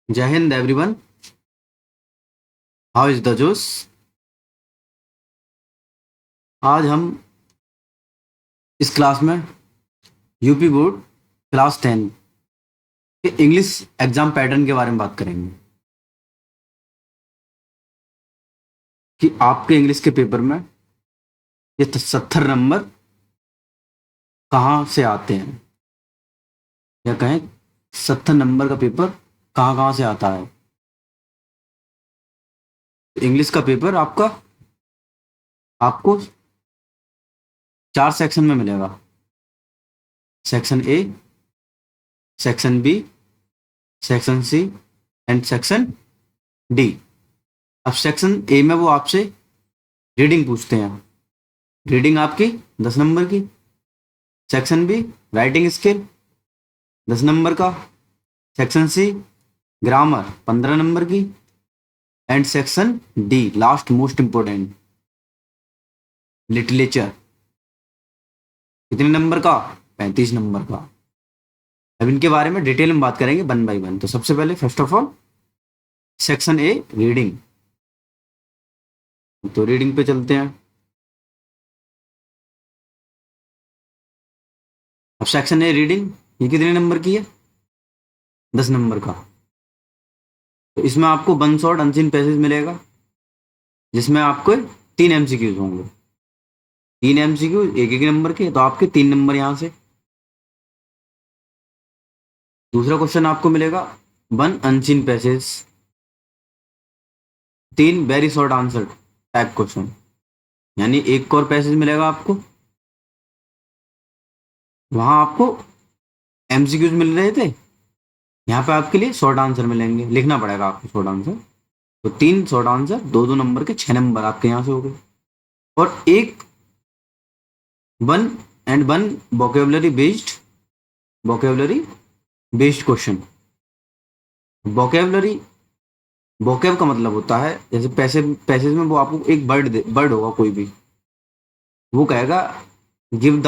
जय Hind everyone. How is the जोश। आज हम इस क्लास में यूपी बोर्ड क्लास 10 के इंग्लिश एग्जाम पैटर्न के बारे में बात करेंगे कि आपके इंग्लिश के पेपर में ये 70 नंबर कहाँ से आते हैं, या कहें 70 नंबर का पेपर कहाँ कहाँ से आता है। इंग्लिश का पेपर आपको 4 सेक्शन में मिलेगा। Section A, section B, section C and section D. अब सेक्शन ए में वो आपसे रीडिंग पूछते हैं। रीडिंग आपकी 10 नंबर की। Section be writing skill 10 number का। सेक्शन सी ग्रामर 15 नंबर की। And section D last most important literature कितने नंबर का, 35 नंबर का। अब इनके बारे में डिटेल में बात करेंगे वन बाय वन। तो सबसे पहले first of all section A reading. तो रीडिंग पे चलते हैं। अब सेक्शन ए रीडिंग ये कितने नंबर की है, 10 नंबर का। तो इसमें आपको वन शॉट अनसीन पैसेज मिलेगा, जिसमें आपको 3 MCQs होंगे। 3 MCQ एक एक नंबर के, तो आपके 3 नंबर यहाँ से। दूसरा क्वेश्चन आपको मिलेगा one unseen passage, 3 very short answer type question, यानी एक और पैसेज मिलेगा आपको। वहां आपको MCQs मिल रहे थे, यहाँ पे आपके लिए शॉर्ट आंसर मिलेंगे, लिखना पड़ेगा आपको शॉर्ट आंसर। तो 3 शॉर्ट आंसर, 2-2 नंबर के 6 नंबर आपके यहाँ से हो गए। और एक one and one vocabulary based question. Vocabulary vocab का मतलब होता है, जैसे पैसेज में वो आपको एक वर्ड होगा कोई भी, वो कहेगा give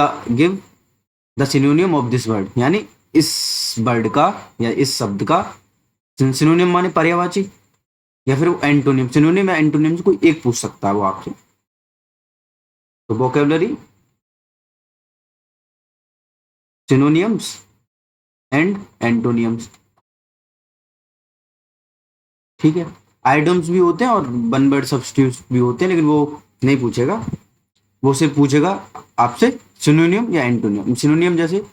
the सिनोनियम of this word, यानी इस वर्ड का या इस शब्द का सिनोनियम माने पर्यायवाची, या फिर वो एंटोनियम। सिनोनियम या एंटोनियम से कोई एक पूछ सकता है वो आपसे। तो वोकेबलरी, सिनोनियम्स एंड एंटोनियम्स। ठीक है। आइडम्स भी होते हैं और वन वर्ड सब्स्टिट्यूट्स भी होते हैं, लेकिन वो नहीं पूछेगा। वो सिर्फ पूछेगा आपसे सिनोनियम या एंटोनियम। सिनोनियम जैसे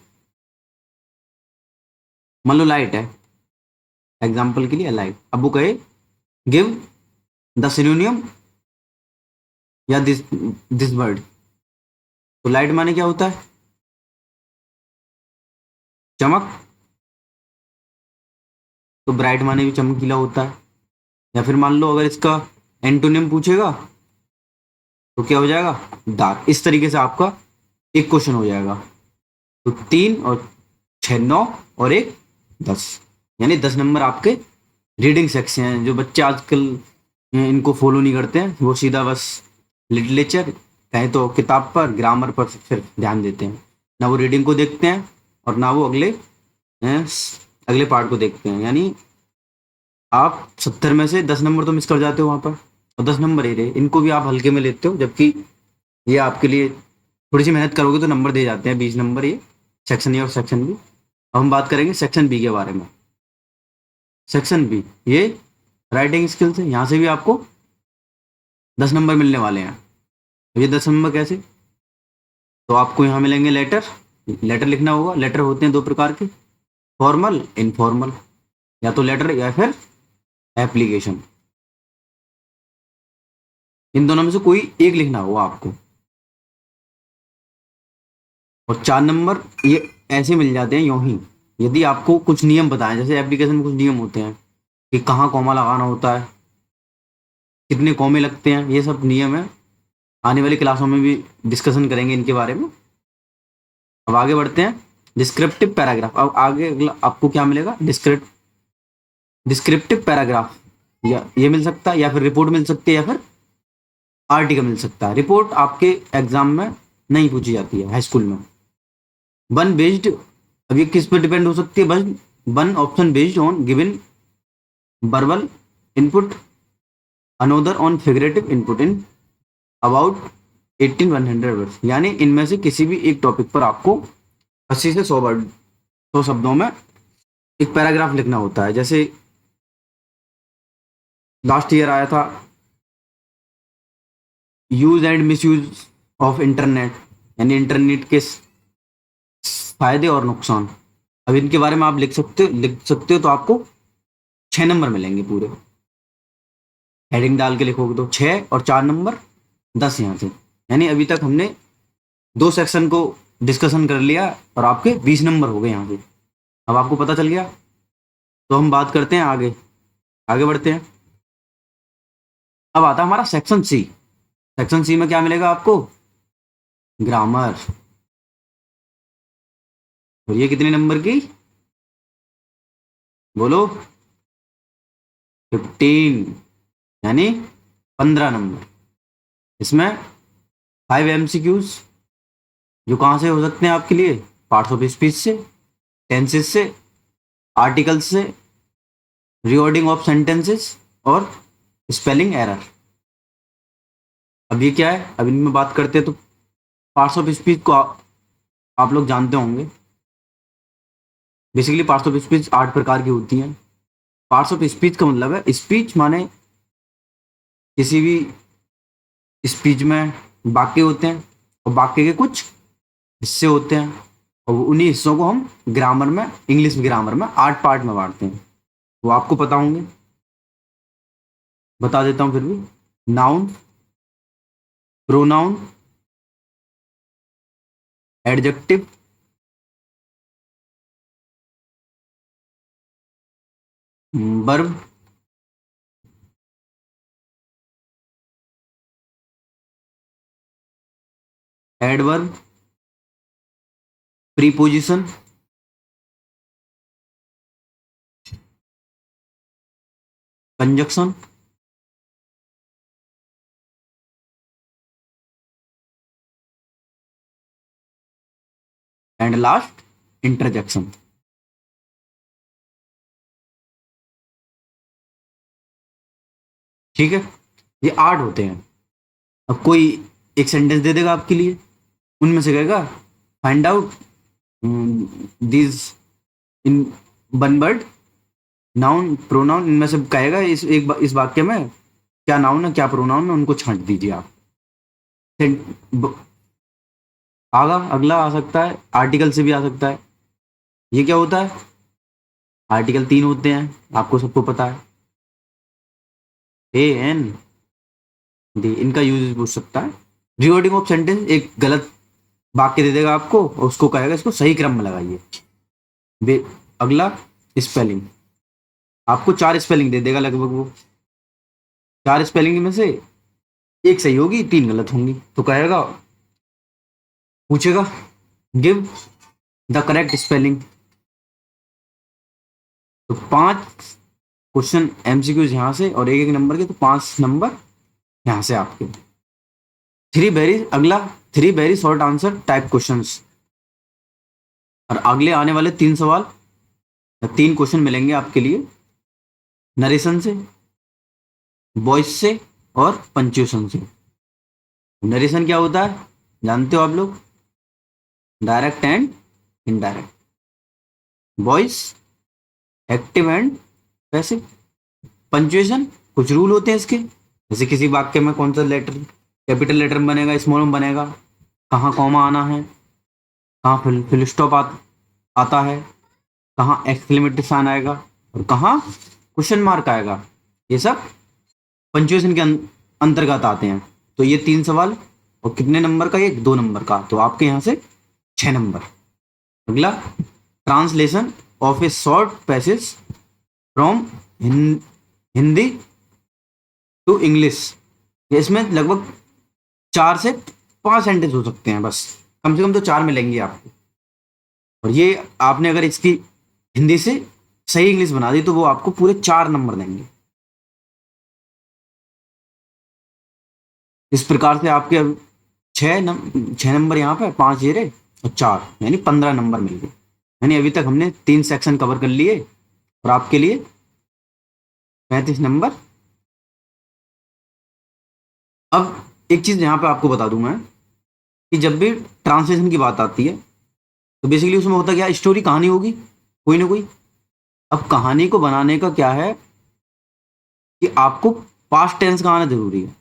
मान लो लाइट है, एग्जाम्पल के लिए लाइट। अब वो कहे गिव द सिनोनियम या दिस वर्ड, तो लाइट माने क्या होता है, चमक। तो ब्राइट माने भी चमकीला होता है। या फिर मान लो अगर इसका एंटोनियम पूछेगा तो क्या हो जाएगा, डार्क। इस तरीके से आपका एक क्वेश्चन हो जाएगा। तो 3 और 6 9 और एक 10, यानी 10 नंबर आपके रीडिंग सेक्शन हैं। जो बच्चे आजकल इनको फॉलो नहीं करते हैं, वो सीधा बस लिटरेचर कहें तो किताब पर, ग्रामर पर सिर्फ ध्यान देते हैं। ना वो रीडिंग को देखते हैं और ना वो अगले पार्ट को देखते हैं। यानी आप 70 में से 10 नंबर तो मिस कर जाते हो वहां पर, और 10 नंबर ही रहे, इनको भी आप हल्के में लेते हो। जबकि ये आपके लिए थोड़ी सी मेहनत करोगे तो नंबर दे जाते हैं, 20 नंबर ये सेक्शन ए और सेक्शन बी। अब हम बात करेंगे सेक्शन बी के बारे में। सेक्शन बी ये राइटिंग स्किल्स है, यहाँ से भी आपको 10 नंबर मिलने वाले हैं। ये 10 नंबर कैसे, तो आपको यहाँ मिलेंगे लेटर। लेटर लिखना होगा। लेटर होते हैं 2 प्रकार के, फॉर्मल इनफॉर्मल। या तो लेटर या फिर एप्लीकेशन, इन दोनों में से कोई एक लिखना होगा आपको। और 4 नंबर ये ऐसे मिल जाते हैं यूं ही, यदि आपको कुछ नियम बताएं। जैसे एप्लीकेशन में कुछ नियम होते हैं कि कहाँ कॉमा लगाना होता है, कितने कॉमे लगते हैं, ये सब नियम है। आने वाली क्लासों में भी डिस्कशन करेंगे इनके बारे में। अब आगे बढ़ते हैं। Descriptive paragraph. अब आगे आपको क्या मिलेगा, डिस्क्रिप्टिव पैराग्राफ। या ये मिल सकता है, या फिर रिपोर्ट मिल सकती है, या फिर आर्टिकल मिल सकता है। रिपोर्ट आपके एग्जाम में नहीं पूछी जाती है, हाई स्कूल में। वन बेस्ड, अब ये किस पर डिपेंड हो सकती है, बस one option based on given verbal input, another on figurative input in about 1800 words. यानी इनमें से किसी भी एक टॉपिक पर आपको 80 से 100 वर्ड 100 शब्दों में एक पैराग्राफ लिखना होता है। जैसे लास्ट ईयर आया था use and misuse of internet, यानी इंटरनेट के फायदे और नुकसान। अब इनके बारे में आप लिख सकते हो तो आपको 6 नंबर मिलेंगे पूरे। हेडिंग डाल के लिखोगे तो 6 और 4 नंबर 10 यहाँ से। यानी अभी तक हमने 2 सेक्शन को डिस्कशन कर लिया और आपके 20 नंबर हो गए यहाँ से। अब आपको पता चल गया, तो हम बात करते हैं आगे बढ़ते हैं। अब आता है हमारा सेक्शन सी। सेक्शन सी में क्या मिलेगा आपको? ग्रामर। और ये कितने नंबर की? बोलो। 15, यानी 15 नंबर। इसमें 5 MCQs जो कहाँ से हो सकते हैं आपके लिए? पार्ट्स ऑफ स्पीच से, टेंसेस से, आर्टिकल्स से, रिवर्डिंग ऑफ सेंटेंसेस और स्पेलिंग एरर। अब ये क्या है? अब इनमें बात करते हैं तो पार्ट्स ऑफ स्पीच को आप लोग जानते होंगे। बेसिकली पार्ट्स ऑफ स्पीच 8 प्रकार की होती हैं। पार्ट्स ऑफ स्पीच का मतलब है, स्पीच माने किसी भी स्पीच में वाक्य होते हैं और वाक्य के कुछ हिस्से होते हैं, और उन्हीं हिस्सों को हम ग्रामर में, इंग्लिश ग्रामर में 8 पार्ट में बांटते हैं। वो आपको पता होंगे, बता देता हूँ फिर भी। Noun, pronoun, adjective, verb, adverb, preposition, conjunction, and last interjection. ठीक है, ये 8 होते हैं। अब कोई एक सेंटेंस दे देगा आपके लिए, उनमें से कहेगा find out this in one word, noun, pronoun, इनमें से कहेगा इस वाक्य में क्या नाउन है क्या प्रोनाउन है, उनको छांट दीजिए आप। अगला आ सकता है आर्टिकल से भी आ सकता है। ये क्या होता है? आर्टिकल 3 होते हैं, आपको सबको पता है। AN D, इनका यूज पूछ सकता है। रिवर्डिंग ऑफ सेंटेंस, एक गलत वाक्य दे देगा आपको और उसको कहेगा इसको सही क्रम में लगाइए। अगला स्पेलिंग, आपको 4 स्पेलिंग दे देगा लगभग। वो 4 स्पेलिंग में से एक सही होगी, 3 गलत होंगी, तो कहेगा, पूछेगा गिव द करेक्ट स्पेलिंग। तो 5 क्वेश्चन MCQs यहाँ से और एक नंबर के, तो 5 नंबर यहाँ से आपके। 3 very short answer type questions. और अगले आने वाले 3 सवाल, 3 क्वेश्चन मिलेंगे आपके लिए नरेशन से, वॉइस से और पंक्चुएशन से। नरेशन क्या होता है जानते हो आप लोग? Direct and indirect. Voice active and passive. Punctuation, कुछ रूल होते हैं इसके, जैसे किसी वाक्य में कौन सा लेटर कैपिटल लेटर में बनेगा, स्मॉल में बनेगा, कहाँ कॉमा आना है, कहाँ फुल स्टॉप आता है, कहाँ एक्सक्लेमेटरी साइन आएगा और कहाँ क्वेश्चन मार्क आएगा। ये सब पंक्चुएशन के अंतर्गत आते हैं। तो ये 3 सवाल, और कितने नंबर का? ये 2 नंबर का, तो आपके यहाँ से 6 नंबर। अगला, translation of a short passage from Hindi to English. इसमें लगभग 4 से 5 सेंटेंस हो सकते हैं, बस कम से कम तो 4 मिलेंगे आपको। और ये आपने अगर इसकी हिंदी से सही इंग्लिश बना दी तो वो आपको पूरे 4 नंबर देंगे। इस प्रकार से आपके 6 नंबर यहाँ पे, 5 ये रहे और 4, यानी 15 नंबर मिल गए। यानी अभी तक हमने 3 सेक्शन कवर कर लिए और आपके लिए 35 नंबर। अब एक चीज यहाँ पे आपको बता दूं मैं कि जब भी ट्रांसलेशन की बात आती है तो बेसिकली उसमें होता क्या, स्टोरी कहानी होगी कोई ना कोई। अब कहानी को बनाने का क्या है कि आपको पास्ट टेंस का आना जरूरी है।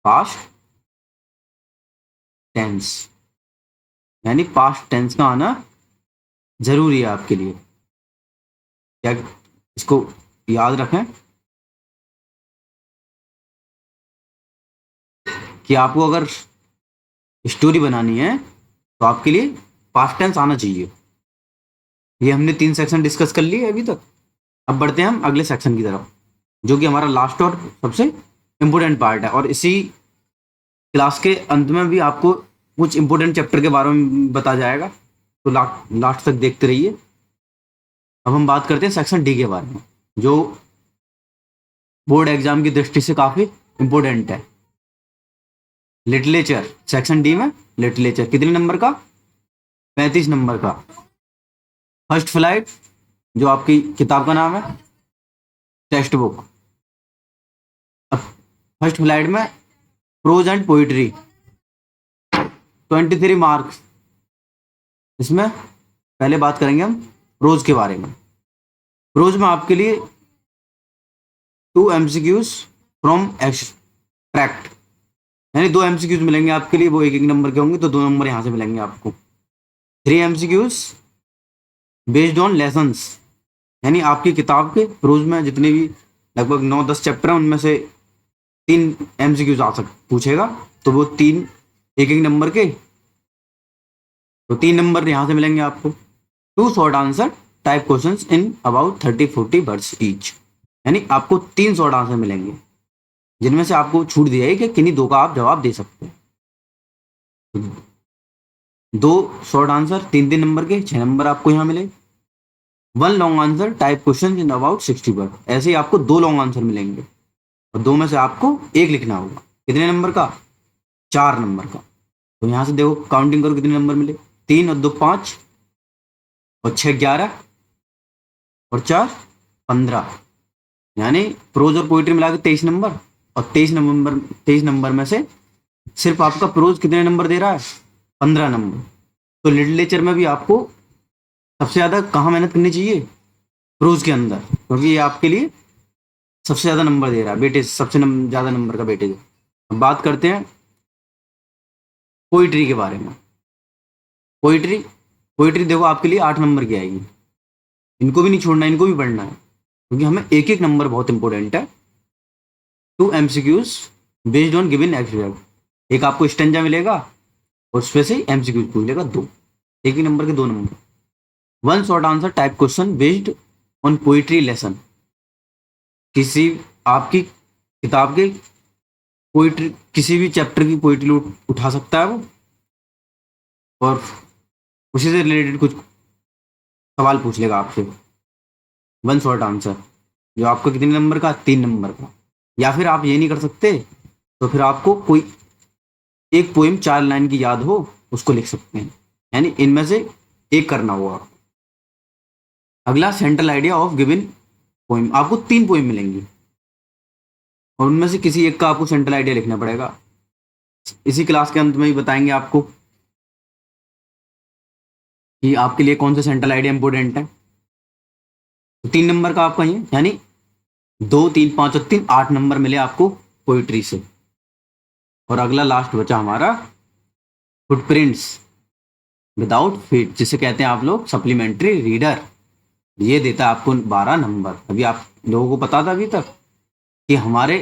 पास्ट टेंस यानी पास्ट टेंस का आना जरूरी है आपके लिए। क्या इसको याद रखें कि आपको अगर स्टोरी बनानी है तो आपके लिए पास्ट टेंस आना चाहिए। ये हमने 3 सेक्शन डिस्कस कर लिए अभी तक। अब बढ़ते हैं हम अगले सेक्शन की तरफ, जो कि हमारा लास्ट और सबसे इम्पोर्टेंट पार्ट है। और इसी क्लास के अंत में भी आपको कुछ इंपॉर्टेंट चैप्टर के बारे में बताया जाएगा, तो लास्ट तक देखते रहिए। अब हम बात करते हैं सेक्शन डी के बारे में, जो बोर्ड एग्जाम की दृष्टि से काफी इंपॉर्टेंट है। लिटरेचर, सेक्शन डी में लिटरेचर कितने नंबर का, 35 नंबर का। फर्स्ट फ्लाइट जो आपकी किताब का नाम है, टेक्स्ट बुक। फर्स्ट फ्लाइट में प्रोज एंड पोइट्री 23 मार्क्स। इसमें पहले बात करेंगे हम प्रोज के बारे में। प्रोज में आपके लिए 2 MCQs फ्रॉम एक्सट्रैक्ट, यानी 2 MCQs मिलेंगे आपके लिए, वो 1-1 नंबर के होंगे, तो 2 नंबर यहाँ से मिलेंगे आपको। 3 MCQs बेस्ड ऑन लेसन्स, यानी आपकी किताब के प्रोज में जितने भी लगभग 9-10 चैप्टर हैं उनमें से 3 MCQs आ पूछेगा, तो वो 3 1-1 नंबर के, तो 3 नंबर यहाँ से मिलेंगे आपको। 2 short answer type questions in about 30-40 words each, यानी आपको 3 शॉर्ट आंसर मिलेंगे, जिनमें से आपको छूट दिया है कि किन्हीं 2 का आप जवाब दे सकते हैं। 2 शॉर्ट आंसर 3-3 नंबर के, 6 नंबर आपको यहाँ मिले। 1 long answer type question in about 60 word, ऐसे ही आपको 2 लॉन्ग आंसर मिलेंगे, और 2 में से आपको 1 लिखना होगा। कितने नंबर का, 4 नंबर का। तो यहाँ से देखो काउंटिंग करो कितने नंबर मिले, 3 और 2 5 और 6 11 और 4 15, यानी प्रोज और पोइट्री मिला के 23 नंबर। और 23 नंबर में से सिर्फ आपका प्रोज कितने नंबर दे रहा है, 15 नंबर। तो लिटरेचर में भी आपको सबसे ज्यादा कहाँ मेहनत करनी चाहिए, प्रोज के अंदर, क्योंकि ये आपके लिए सबसे ज्यादा नंबर दे रहा है, वेटेज सबसे ज्यादा नंबर का वेटेज है। अब बात करते हैं पोइट्री के बारे में। पोइट्री पोइट्री देखो आपके लिए 8 नंबर की आएगी, इनको भी नहीं छोड़ना, इनको भी पढ़ना है, क्योंकि हमें 1-1 नंबर बहुत इंपॉर्टेंट है। 2 MCQs based on given extract, एक आपको स्टेंजा मिलेगा और उसमें से MCQs पूछ लेगा 2, 1-1 नंबर के 2 number. 1 short answer type question based on poetry lesson, किसी आपकी किताब के पोइट्री किसी भी चैप्टर की पोइट्री उठा सकता है वो, और उसी से रिलेटेड कुछ सवाल पूछ लेगा आपसे। 1 शॉर्ट आंसर जो आपका कितने नंबर का, 3 नंबर का। या फिर आप ये नहीं कर सकते तो फिर आपको कोई एक पोइम 4 लाइन की याद हो उसको लिख सकते हैं, यानी इनमें से एक करना होगा। अगला central idea of given poem, आपको 3 पोइम मिलेंगी और उनमें से किसी एक का आपको सेंट्रल आइडिया लिखना पड़ेगा। इसी क्लास के अंत में ही बताएंगे आपको कि आपके लिए कौन सा सेंट्रल आइडिया इंपॉर्टेंट है। तो 3 नंबर का आपका ये, यानी 2 3 5 और 3 8 नंबर मिले आपको पोइट्री से। और अगला लास्ट बचा हमारा फुटप्रिंट्स विदाउट फीट, जिसे कहते हैं आप लोग सप्लीमेंट्री रीडर। ये देता है आपको 12 नंबर। अभी आप लोगों को पता था अभी तक कि हमारे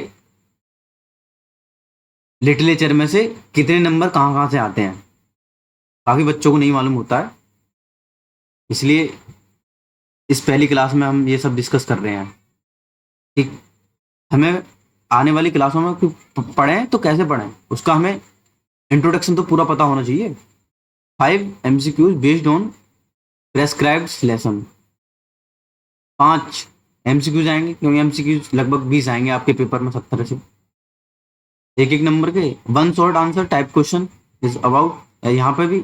लिटरेचर में से कितने नंबर कहाँ कहाँ से आते हैं, काफी बच्चों को नहीं मालूम होता है, इसलिए इस पहली क्लास में हम ये सब डिस्कस कर रहे हैं कि हमें आने वाली क्लासों में पढ़ें तो कैसे पढ़ें, उसका हमें इंट्रोडक्शन तो पूरा पता होना चाहिए। 5 MCQs based on prescribed lesson, 5 MCQs आएंगे, क्योंकि MCQs लगभग 20 आएंगे आपके पेपर में 70 से, 1-1 नंबर के। 1 short answer type question is about, यहाँ पे भी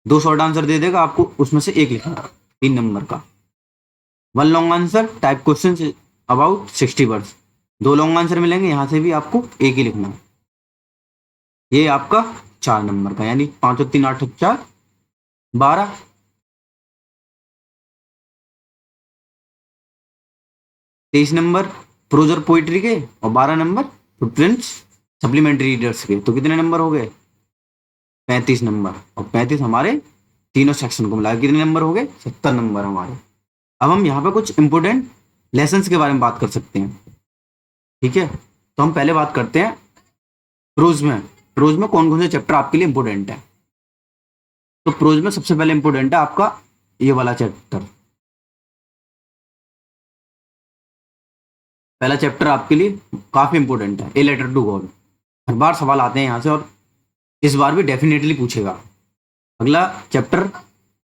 2 शॉर्ट आंसर दे देगा आपको, उसमें से 1 लिखना 3 नंबर का। One long answer type question about 60 words. दो लॉन्ग आंसर मिलेंगे, यहाँ से भी आपको एक ही लिखना है। ये आपका 4 नंबर का, यानी 5 और 3 8 और 4 12। 23 नंबर प्रोज और पोइट्री के, और 12 नंबर फुटप्रिंट्स सप्लीमेंट्री रीडर्स के। तो कितने नंबर हो गए? 35 नंबर। और 35 हमारे तीनों सेक्शन को मिला के कितने नंबर हो गए? 70 नंबर हमारे। अब हम यहाँ पे कुछ इंपोर्टेंट लेसन्स के बारे में बात कर सकते हैं। ठीक है, तो हम पहले बात करते हैं प्रोज में। प्रोज में कौन कौन से चैप्टर आपके लिए इंपोर्टेंट है? तो प्रोज में सबसे पहले इंपोर्टेंट है आपका ये वाला चैप्टर। पहला चैप्टर आपके लिए काफी इंपोर्टेंट है, ए लेटर टू गॉड। हर बार सवाल आते हैं यहाँ से, और इस बार भी डेफिनेटली पूछेगा। अगला चैप्टर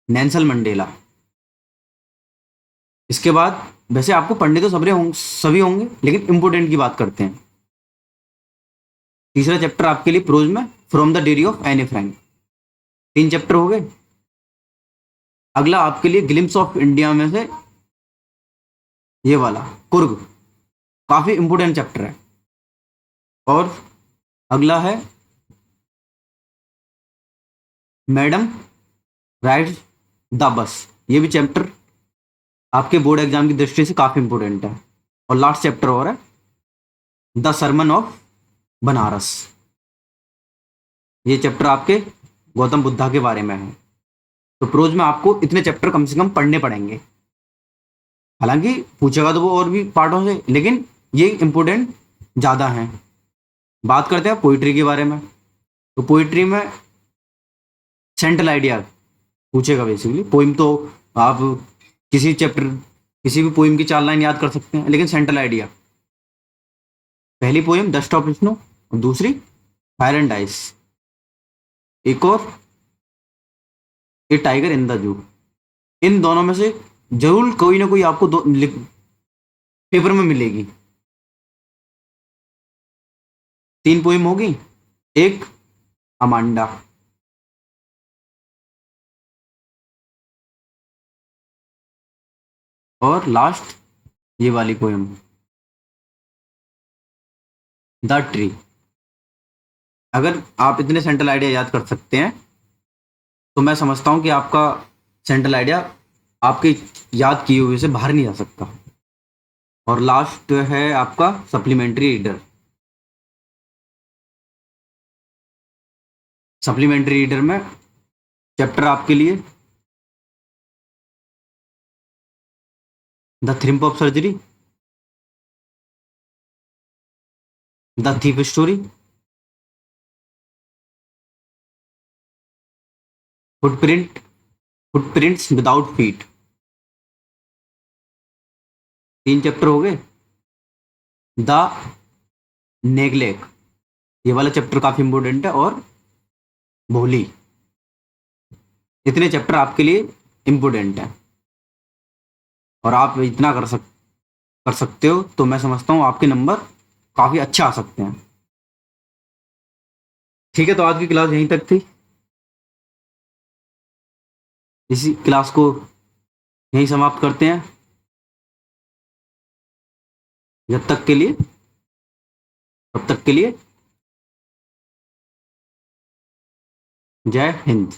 नेल्सन मंडेला। इसके बाद वैसे आपको पढ़ने तो सभी होंगे, लेकिन इंपोर्टेंट की बात करते हैं। तीसरा चैप्टर आपके लिए प्रोज में from the dairy of Anne Frank. 3 chapter हो गए। अगला आपके लिए ग्लिम्स ऑफ इंडिया में से ये वाला कुर्ग, काफी इंपोर्टेंट चैप्टर है। और अगला है मैडम राइड्स द बस। ये भी चैप्टर आपके बोर्ड एग्जाम की दृष्टि से काफी इंपोर्टेंट है। और लास्ट चैप्टर और है द सरमन ऑफ बनारस। ये चैप्टर आपके गौतम बुद्धा के बारे में है। तो प्रोज में आपको इतने चैप्टर कम से कम पढ़ने पड़ेंगे। हालांकि पूछेगा तो वो और भी पार्टों से, लेकिन ये इंपोर्टेंट ज़्यादा हैं। बात करते हैं पोइट्री के बारे में। तो पोइट्री में सेंट्रल आइडिया पूछेगा बेसिकली। पोइम तो आप किसी चैप्टर किसी भी पोइम की 4 लाइन याद कर सकते हैं, लेकिन सेंट्रल आइडिया, पहली पोइम द स्टॉप स्नो और दूसरी फायर एंड आइस, एक और ए टाइगर इन द जू। इन दोनों में से जरूर कोई ना कोई आपको पेपर में मिलेगी। 3 पोइम होगी, एक अमांडा, और लास्ट ये वाली पोयम द ट्री। अगर आप इतने सेंट्रल आइडिया याद कर सकते हैं, तो मैं समझता हूं कि आपका सेंट्रल आइडिया आपके याद किए हुए से बाहर नहीं जा सकता। और लास्ट है आपका सप्लीमेंट्री रीडर। सप्लीमेंट्री रीडर में चैप्टर आपके लिए the triumph of surgery, the thief story, footprint footprints without feet. 3 chapter हो गए। द नेगलेक, ये वाला चैप्टर काफी इंपोर्टेंट है। और भोली। इतने चैप्टर आपके लिए इंपोर्टेंट है, और आप इतना कर सकते हो, तो मैं समझता हूँ आपके नंबर काफी अच्छा आ सकते हैं। ठीक है, तो आज की क्लास यहीं तक थी। इसी क्लास को यहीं समाप्त करते हैं। जब तक के लिए तब तक के लिए जय हिंद।